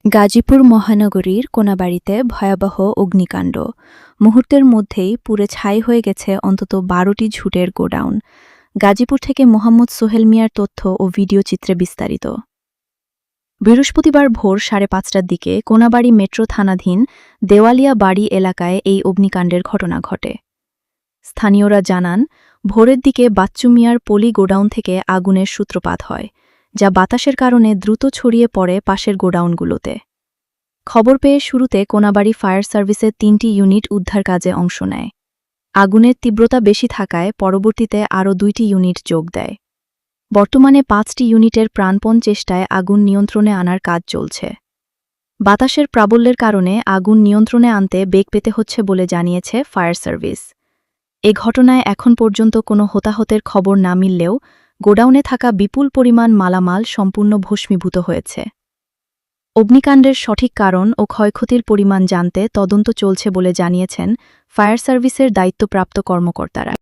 গাজীপুর মহানগরীর কোনাবাড়িতে ভয়াবহ অগ্নিকাণ্ড। মুহূর্তের মধ্যেই পুড়ে ছাই হয়ে গেছে অন্তত ১২টি ঝুটের গোডাউন। গাজীপুর থেকে মোহাম্মদ সোহেল মিয়ার তথ্য ও ভিডিও চিত্রে বিস্তারিত। বৃহস্পতিবার ভোর ৫:৩০টার দিকে কোনাবাড়ি মেট্রো থানাধীন দেওয়ালিয়া বাড়ি এলাকায় এই অগ্নিকাণ্ডের ঘটনা ঘটে। স্থানীয়রা জানান, ভোরের দিকে বাচ্চু মিয়ার পলি গোডাউন থেকে আগুনের সূত্রপাত হয়, যা বাতাসের কারণে দ্রুত ছড়িয়ে পড়ে পাশের গোডাউনগুলোতে। খবর পেয়ে শুরুতে কোনাবাড়ি ফায়ার সার্ভিসের ৩টি ইউনিট উদ্ধার কাজে অংশ নেয়। আগুনের তীব্রতা বেশি থাকায় পরবর্তীতে আরও ২টি ইউনিট যোগ দেয়। বর্তমানে ৫টি ইউনিটের প্রাণপণ চেষ্টায় আগুন নিয়ন্ত্রণে আনার কাজ চলছে। বাতাসের প্রাবল্যের কারণে আগুন নিয়ন্ত্রণে আনতে বেগ পেতে হচ্ছে বলে জানিয়েছে ফায়ার সার্ভিস। এ ঘটনায় এখন পর্যন্ত কোনো হতাহতের খবর না মিললেও গোডাউনে থাকা বিপুল পরিমাণ মালামাল সম্পূর্ণ ভস্মীভূত হয়েছে। অগ্নিকাণ্ডের সঠিক কারণ ও ক্ষয়ক্ষতির পরিমাণ জানতে তদন্ত চলছে বলে জানিয়েছেন ফায়ার সার্ভিসের দায়িত্বপ্রাপ্ত কর্মকর্তারা।